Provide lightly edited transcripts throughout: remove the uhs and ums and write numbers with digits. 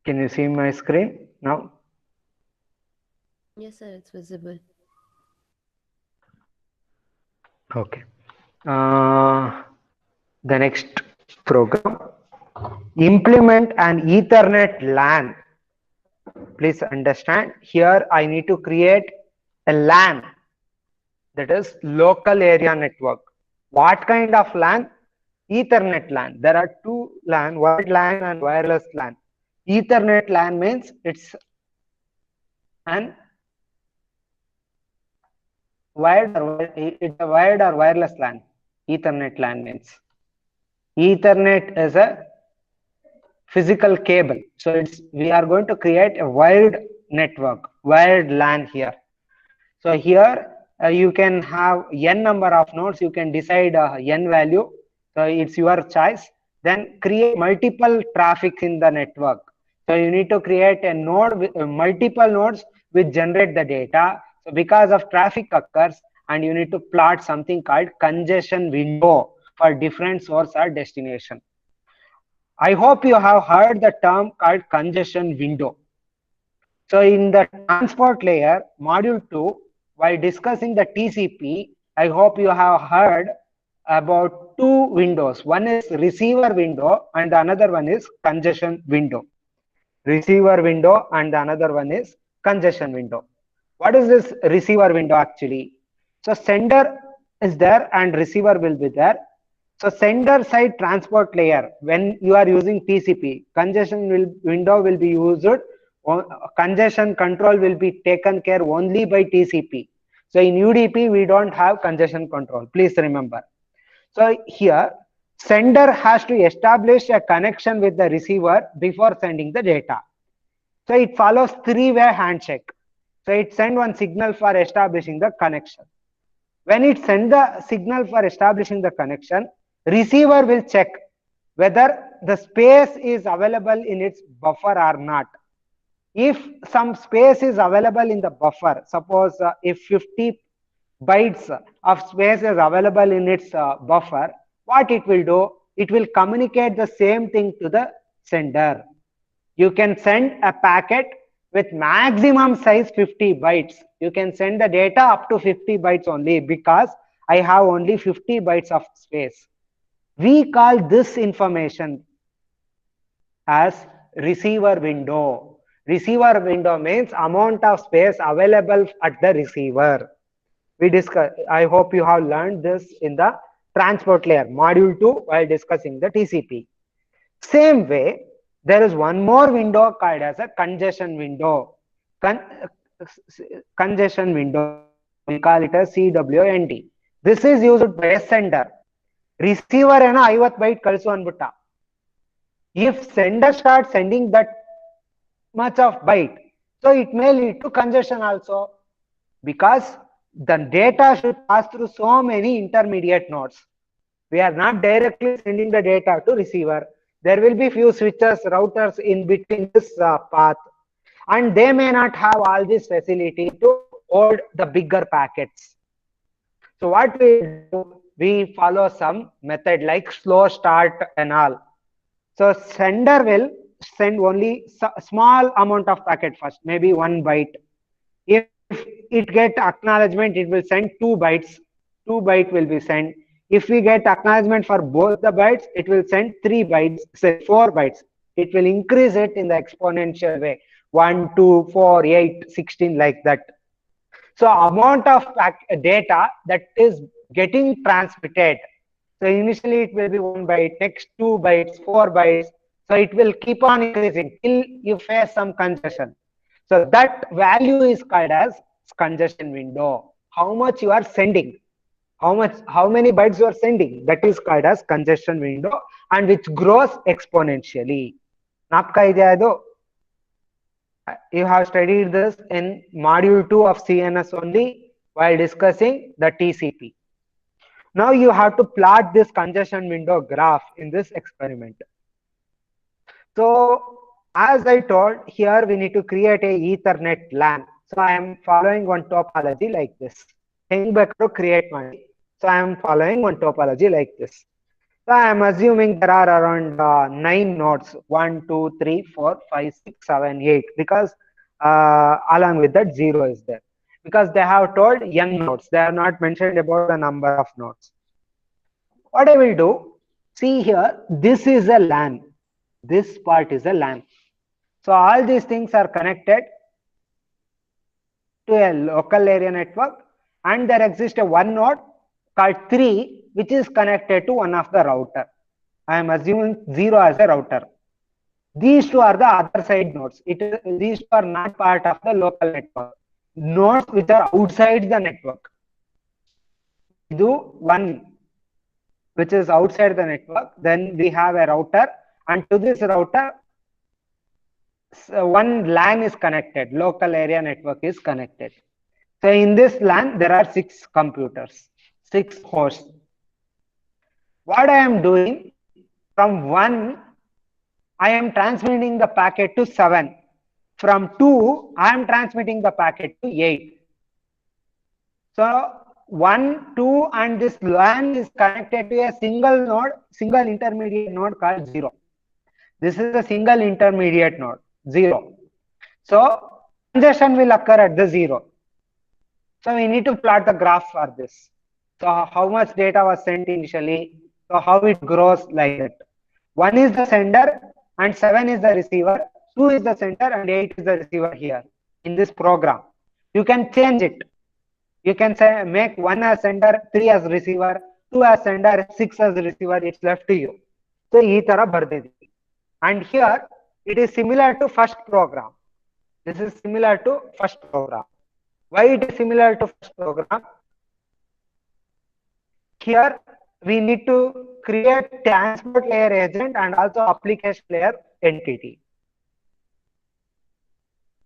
Can you see my screen now? Yes, sir, it's visible. Okay. The next program, implement an Ethernet LAN. Please understand, here I need to create a LAN, that is local area network. What kind of LAN? Ethernet LAN. There are two LAN, wired LAN and wireless LAN. Ethernet LAN means it's an it's a wired or wireless LAN. Ethernet LAN means Ethernet is a physical cable. So we are going to create a wired network, wired LAN here. So here you can have n number of nodes. You can decide n value. So it's your choice. Then create multiple traffic in the network. So you need to create a node with multiple nodes which generate the data. So because of traffic occurs, and you need to plot something called congestion window for different source or destination. I hope you have heard the term called congestion window. So in the transport layer, module 2, while discussing the TCP, I hope you have heard about two windows. One is receiver window and the another one is congestion window. Receiver window and the another one is congestion window. What is this receiver window actually? So sender is there and receiver will be there. So sender side transport layer, when you are using TCP, window will be used, congestion control will be taken care only by TCP. So in UDP, we don't have congestion control. Please remember. So here, sender has to establish a connection with the receiver before sending the data. So it follows three-way handshake. So it sends one signal for establishing the connection. When it sends the signal for establishing the connection, receiver will check whether the space is available in its buffer or not. If some space is available in the buffer, suppose if 50 bytes of space is available in its buffer, what it will do? It will communicate the same thing to the sender. You can send a packet with maximum size 50 bytes. You can send the data up to 50 bytes only because I have only 50 bytes of space. We call this information as receiver window. Receiver window means amount of space available at the receiver. We discuss. I hope you have learned this in the transport layer, module 2, while discussing the TCP. Same way, there is one more window called as a congestion window. Congestion window, we call it as CWND. This is used by a sender. Receiver ena 50 byte kalisu anbutta. If sender starts sending that much of byte, so it may lead to congestion also, because the data should pass through so many intermediate nodes. We are not directly sending the data to receiver. There will be few switches, routers in between this path, and they may not have all this facility to hold the bigger packets. So what we do, we follow some method like slow start and all. So sender will send only small amount of packet first, maybe 1 byte. If it get acknowledgement, it will send 2 bytes. 2 byte will be sent. If we get acknowledgement for both the bytes, it will send 3 bytes, say 4 bytes. It will increase it in the exponential way. 1, 2, 4, 8, 16, like that. So amount of data that is getting transmitted. So initially it will be 1 byte, next 2 bytes, 4 bytes. So it will keep on increasing till you face some congestion. So that value is called as congestion window. How much you are sending, how many bytes you are sending, that is called as congestion window, and which grows exponentially. Napka idea idu? You have studied this in module 2 of CNS only while discussing the TCP. Now you have to plot this congestion window graph in this experiment. So as I told, here we need to create a Ethernet LAN. So I am following one topology like this. Hengbeck to create money. So I am following one topology like this. So I am assuming there are around 9 nodes, 1, 2, 3, 4, 5, 6, 7, 8, because along with that 0 is there. Because they have told n nodes, they have not mentioned about the number of nodes. What I will do, see here, this is a LAN. This part is a LAN. So all these things are connected to a local area network, and there exists a one node called 3 which is connected to one of the router. I am assuming 0 as a router. These two are the other side nodes. These two are not part of the local network. Nodes which are outside the network. We do one which is outside the network, then we have a router, and to this router one LAN is connected, local area network is connected. So in this LAN there are 6 computers, 6 hosts. What I am doing, from 1 I am transmitting the packet to 7. From 2 I am transmitting the packet to 8. So 1, 2 and this LAN is connected to a single node, single intermediate node called 0. This is a single intermediate node, 0. So congestion will occur at the 0. So we need to plot the graph for this. So how much data was sent initially, so how it grows like that. 1 is the sender and 7 is the receiver, 2 is the sender and 8 is the receiver here in this program. You can change it. You can say make 1 as sender, 3 as receiver, 2 as sender, 6 as receiver. It's left to you. So ee tara bardidi. And here it is similar to first program. This is similar to first program. Why it is similar to first program? Here we need to create transport layer agent and also application layer entity.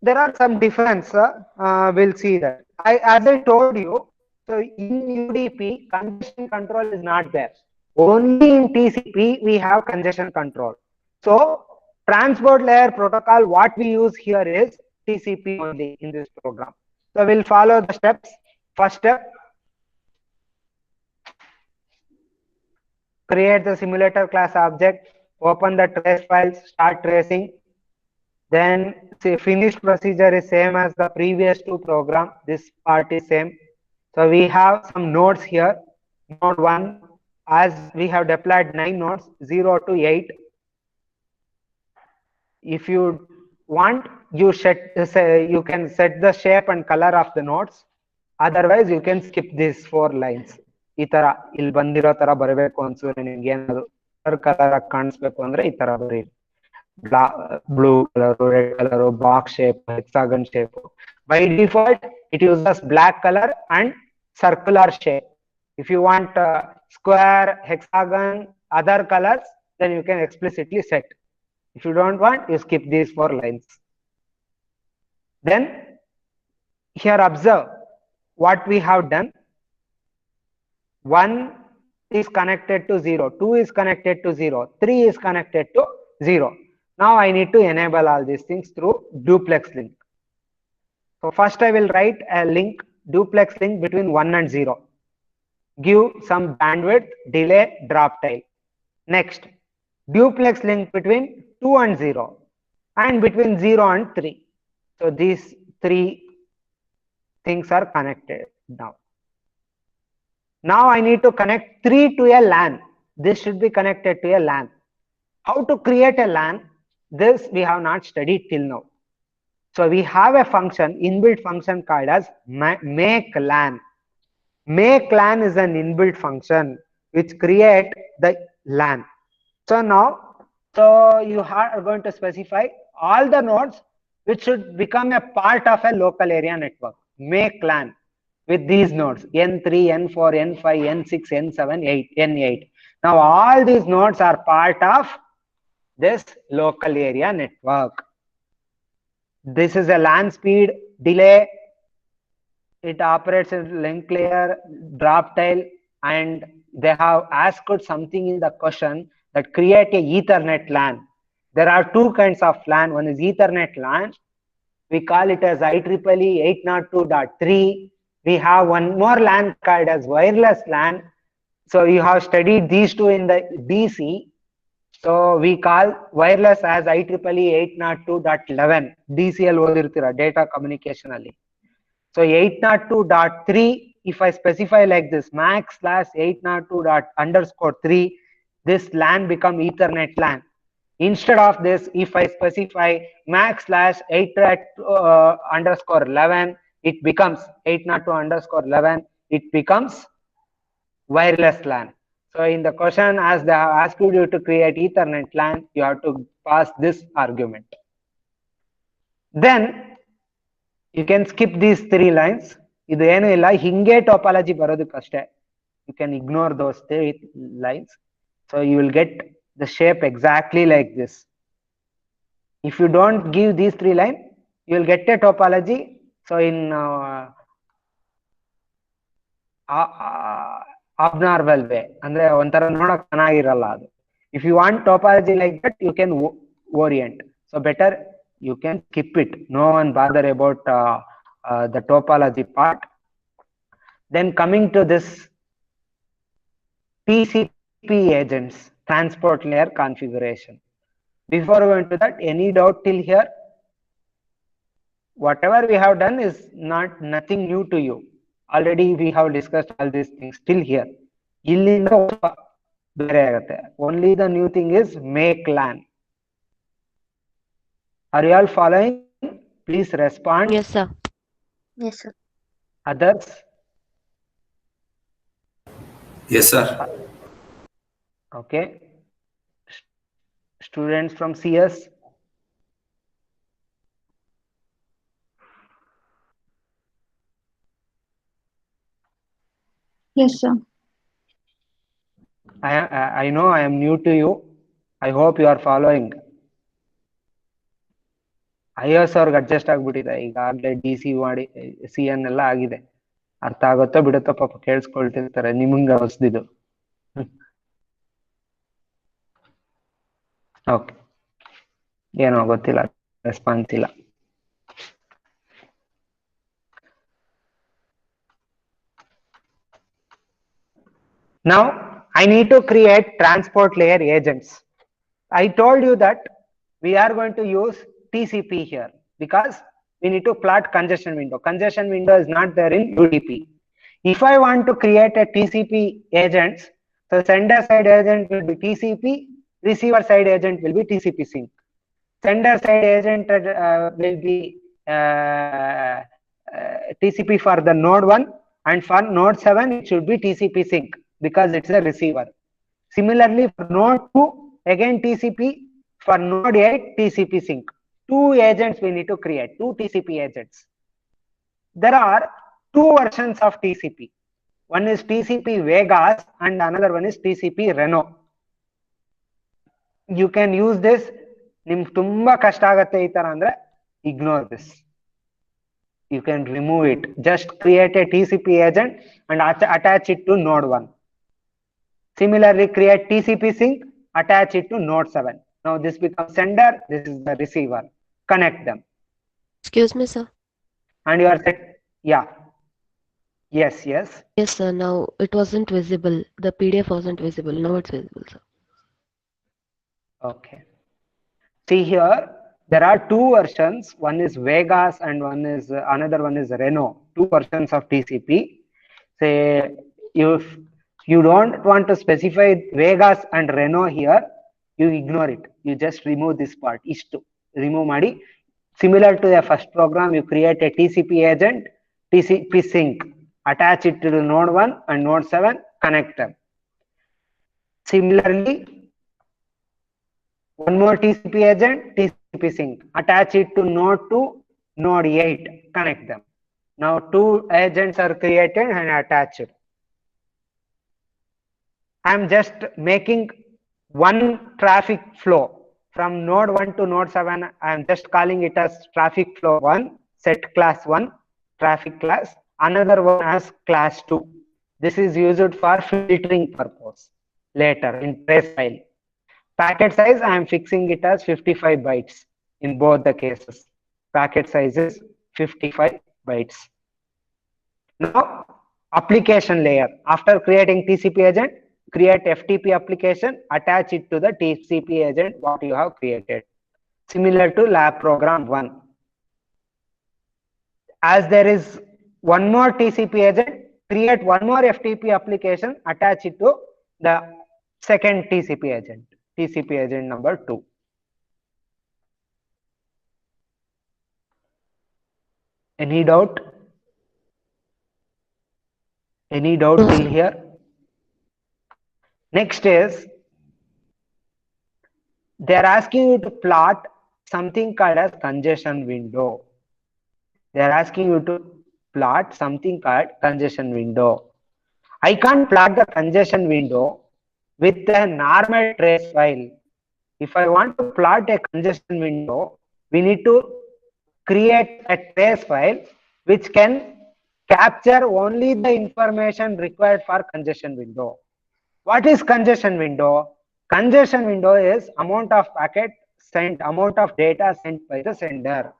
There are some difference. We'll see that. As I told you, so in UDP congestion control is not there. Only in TCP we have congestion control. So transport layer protocol, what we use here is TCP only in this program. So we'll follow the steps. First step, create the simulator class object, open the trace files, start tracing. Then say finished procedure is same as the previous 2 program. This part is same. So we have some nodes here. Node 1, as we have deployed 9 nodes, 0 to 8. If you want, you can set the shape and color of the nodes. Otherwise, you can skip these 4 lines. ಈ ತರ ಇಲ್ಲಿ ಬಂದಿರೋ ತರ ಬರಬೇಕು ಅನ್ಸಿದ್ರೆ ನಿಮ್ಗೆ ಏನಾದ್ರು colour ಕಾಣಿಸ್ಬೇಕು ಅಂದ್ರೆ ಈ ತರ ಬರೀ blue color, red color, box shape, hexagon shape. By default, it uses black color and circular shape. If you want square, hexagon, other colors, then you can explicitly set. If you don't want, you skip these 4 lines. Then here observe what we have done. 1 is connected to 0, 2 is connected to 0, 3 is connected to 0. Now I need to enable all these things through duplex link. So first I will write a link, duplex link between 1 and 0. Give some bandwidth, delay, drop tail. Next, duplex link between 2 and 0 and between 0 and 3. So these 3 things are connected now. Now I need to connect 3 to a LAN. This should be connected to a LAN. How to create a LAN? This we have not studied till now. So we have a function, inbuilt function called as make LAN. Make LAN is an inbuilt function which create the LAN. So now, you are going to specify all the nodes which should become a part of a local area network. Make LAN with these nodes N3, N4, N5, N6, N7, 8, N8. Now all these nodes are part of this local area network. This is a LAN speed, delay. It operates in link layer, drop tail, and they have asked something in the question that create a Ethernet LAN. There are 2 kinds of LAN. One is Ethernet LAN. We call it as IEEE 802.3. We have one more LAN called as wireless LAN. So you have studied these two in the BC. So we call wireless as IEEE 802.11 DCL ಓದಿರ್ತೀರಾ data communication ಅಲ್ಲಿ. So 802.3, if I specify like this, max/802._3, this LAN become Ethernet LAN. Instead of this, if I specify max/802_11, it becomes 802_11, it becomes wireless LAN. So in the question, as they have asked you to create Ethernet LAN, you have to pass this argument. Then you can skip these 3 lines. ಇದು ಏನು ಇಲ್ಲ, ಹಿಂಗೆ topology ಬರೋದಕ್ಕಷ್ಟೇ. You can ignore those 3 lines. So you will get the shape exactly like this. If you don't give these 3 lines, you will get a topology. So in abnormal way, ಅಂದ್ರೆ ಒಂಥರ ನೋಡಕ್ ಚೆನ್ನಾಗಿರಲ್ಲ ಅದು. If you want topology like that, you can orient. So better you can skip it. No one bother about the topology part. Then coming to this TCP agents, transport layer configuration. Before going to that, any doubt till here? Whatever we have done is nothing new to you. Already we have discussed all these things till here. Only the new thing is make LAN. Are you all following? Please respond. Yes, sir. Yes, sir. Others? Yes, sir. Okay. Students from CS? Yes, sir. I know I am new to you. I hope you are following. IOS ಅವ್ರಿಗೆ adjust ಆಗ್ಬಿಟ್ಟಿದೆ ಈಗಾಗಲೇ, DC ಮಾಡಿ CN ಎಲ್ಲ ಆಗಿದೆ. ಅರ್ಥ ಆಗುತ್ತೋ ಬಿಡುತ್ತೋ ಪಾಪ ಕೇಳಿಸ್ಕೊಳ್ತಿರ್ತಾರೆ, ನಿಮಗೆ ಹೊಸದಿದು. ಓಕೆ, ಏನೋ ಗೊತ್ತಿಲ್ಲ, ರೆಸ್ಪಾನ್ಸ್ ಇಲ್ಲ. Now I need to create transport layer agents. I told you that we are going to use TCP here because we need to plot congestion window. Congestion window is not there in UDP. If I want to create a TCP agents, so sender side agent will be TCP, receiver side agent will be TCP sync. Sender side agent will be TCP for the node 1, and for node 7 it should be TCP sync because it's a receiver. Similarly for node 2, again TCP, for node 8 TCP sync. 2 agents we need to create, 2 TCP agents. There are 2 versions of TCP. One is TCP Vegas and another one is TCP Reno. You can use this. ನಿಮ್ಗೆ ತುಂಬಾ ಕಷ್ಟ ಆಗತ್ತೆ ಈ ತರ ಅಂದ್ರೆ ignore this. You can remove it. Just create a TCP agent and attach it to node 1. Similarly, create TCP sync, attach it to node 7. Now this becomes sender, this is the receiver. Connect them. Excuse me, sir. And you are set. Yeah. Yes. Yes, sir. Now it wasn't visible. The PDF wasn't visible. Now it's visible, sir. Okay. See here, there are 2 versions. One is Vegas and another one is Reno. 2 versions of TCP. Say if you don't want to specify Vegas and Reno here, you ignore it. You just remove this part. Ishtu remove madi. Similar to the first program, you create a TCP agent, TCP sync, attach it to the node 1 and node 7, connect them. Similarly, one more TCP agent, TCP sync, attach it to node 2, node 8, connect them. Now 2 agents are created and attached. I am just making one traffic flow from node 1 to node 7. I am just calling it as traffic flow 1, set class 1, traffic class, another one as class 2. This is used for filtering purpose later in trace file. Packet size, I am fixing it as 55 bytes in both the cases. Packet size is 55 bytes. Now application layer. After creating TCP agent, create FTP application, attach it to the TCP agent what you have created. Similar to lab program 1. As there is one more TCP agent, create one more FTP application, attach it to the second TCP agent number 2. Any doubt? Any doubt till here? Next is, they are asking you to plot something called as congestion window. They are asking you to plot something called congestion window. I can't plot the congestion window with a normal trace file. If I want to plot a congestion window, we need to create a trace file which can capture only the information required for congestion window. What is congestion window? Congestion window is amount of packet sent, amount of data sent by the sender.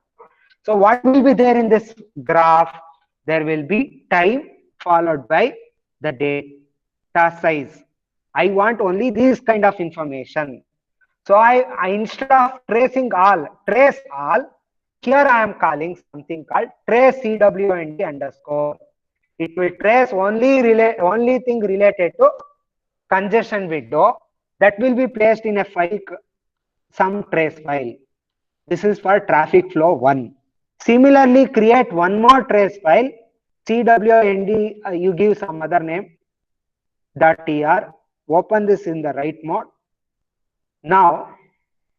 So what will be there in this graph? There will be time followed by the data size. I want only this kind of information. So I instead of tracing all, trace all, here I am calling something called trace CWND underscore. It will trace only thing related to congestion window that will be placed in a file, some trace file. This is for traffic flow 1. Similarly, create one more trace file, CWND, you give some other name, .tr, open this in the write mode. Now,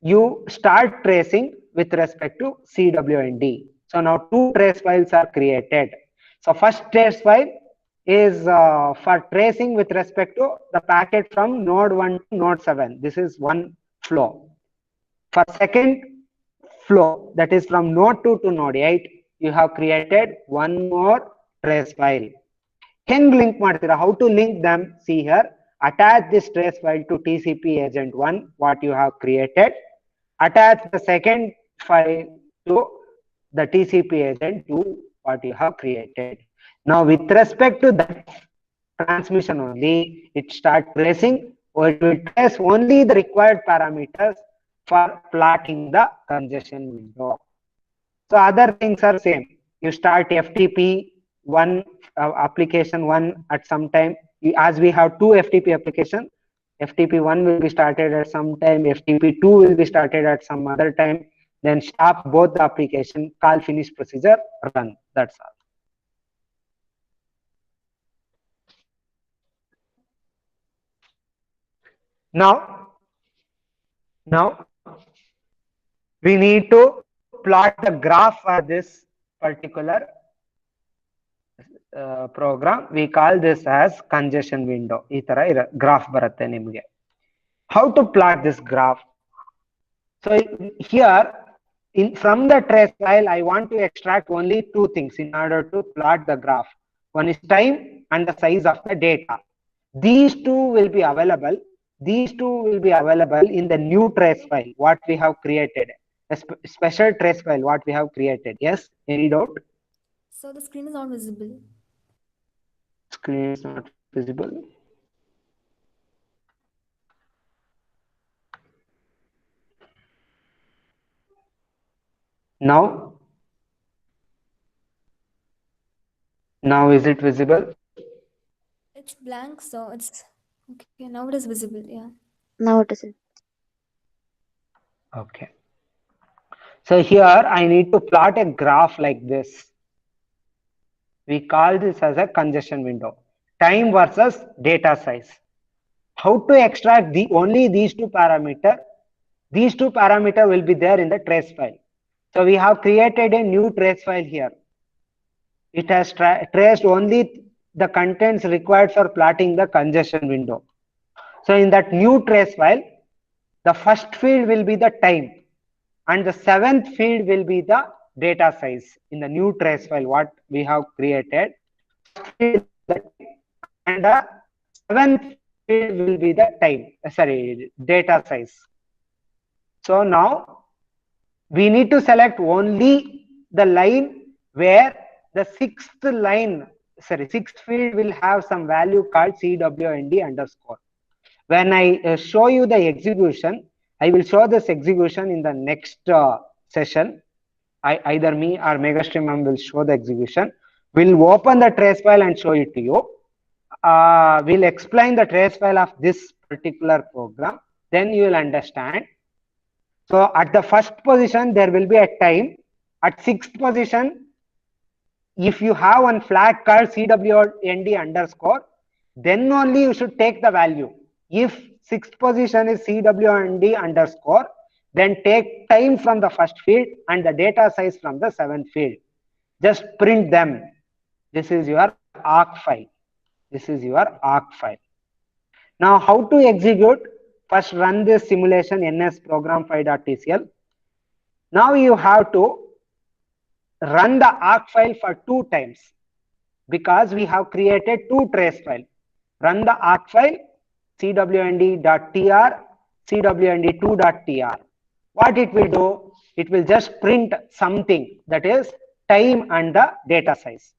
you start tracing with respect to CWND. So now 2 trace files are created. So first trace file is for tracing with respect to the packet from node 1 to node 7. This is one flow. For second flow, that is from node 2 to node 8, you have created one more trace file. Link how to link them? See here, attach this trace file to TCP agent 1, what you have created. Attach the second file to the TCP agent 2, what you have created. Now, with respect to that transmission only, it starts tracing, or it will trace only the required parameters for plotting the congestion window. So other things are same. You start FTP 1 application 1 at some time. As we have 2 FTP application, FTP 1 will be started at some time, FTP 2 will be started at some other time. Then stop both the application, call finish procedure, run. That's all. Now we need to plot the graph for this particular program. We call this as congestion window. Ee tara graph baratte nimge. How to plot this graph? So here, from the trace file, I want to extract only 2 things in order to plot the graph. One is time and the size of the data. These 2 will be available. These 2 will be available in the new trace file, what we have created. A special trace file, what we have created. Yes, any doubt? So the screen is not visible. Screen is not visible. Now is it visible? It's blank, so it's okay. Now it is visible. Yeah. Now it is. Okay. So here I need to plot a graph like this. We call this as a congestion window. Time versus data size. How to extract only these 2 parameters? These 2 parameters will be there in the trace file. So we have created a new trace file here. It has traced only the contents required for plotting the congestion window. So in that new trace file, the first field will be the time and the 7th field will be the data size in the new trace file what we have created. And the 7th field will be the data size. So now we need to select only the line where the 6th line sixth field will have some value called CWND underscore. When I show you the execution, I will show this execution in the next session. Either me or Megastream ma'am will show the execution. We'll open the trace file and show it to you. We'll explain the trace file of this particular program. Then you will understand. So at the first position, there will be a time. At sixth position, if you have one flag called CWND underscore, then only you should take the value. If sixth position is CWND underscore, then take time from the first field and the data size from the seventh field. Just print them. This is your arc file. This is your arc file. Now, how to execute? First, run this simulation ns program5.tcl. Now you have to run the arc file for 2 times because we have created 2 trace files. Run the arc file cwnd.tr, cwnd2.tr. What it will do? It will just print something, that is time and the data size.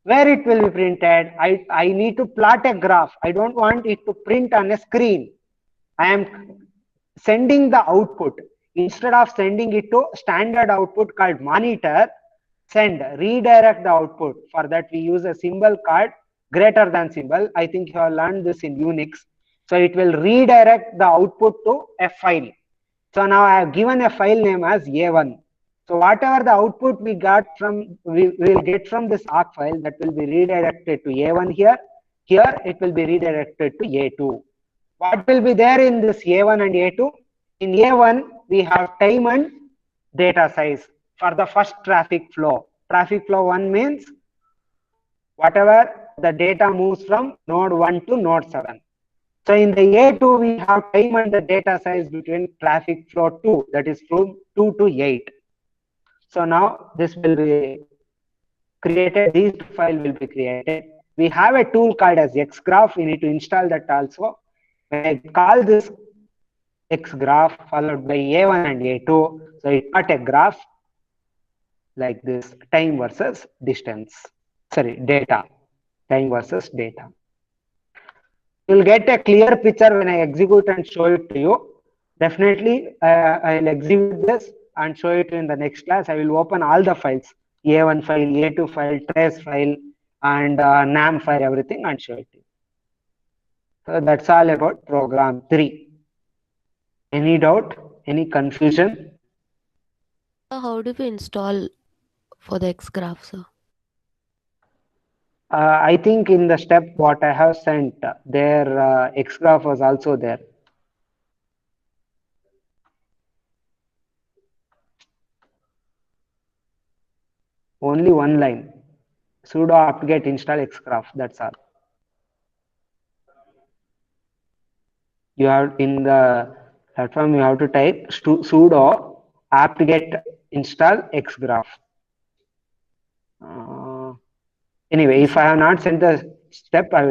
Where it will be printed? I need to plot a graph. I don't want it to print on a screen. I am sending the output. Instead of sending it to standard output called monitor, redirect the output. For that we use a symbol called greater than symbol. I think you have learned this in Unix. So it will redirect the output to a file. So now I have given a file name as A1. So whatever the output we got from, we will get from this arc file, that will be redirected to A1 here. Here it will be redirected to A2. What will be there in this A1 and A2? In A1, we have time and data size for the first traffic flow. Traffic flow 1 means whatever the data moves from node 1 to node 7. So in the A2, we have time and the data size between traffic flow 2, that is from 2 to 8. So now this will be created, these 2 files will be created. We have a tool called as xgraph. We need to install that also. When I call this xgraph followed by A1 and A2, so it got a graph like this, time versus distance. Sorry, data. Time versus data. You'll get a clear picture when I execute and show it to you. Definitely, I'll execute this and show it in the next class. I will open all the files, A1 file, A2 file, trace file, and NAM file, everything, and show it to you. So that's all about program 3. Any doubt? Any confusion? How do we install for the xgraph, sir? I think in the step what I have sent, there xgraph was also there. Only one line. Sudo apt-get install xgraph. That's all. You have in the platform, you have to type sudo apt-get install xgraph. Anyway, if I have not sent the step, I will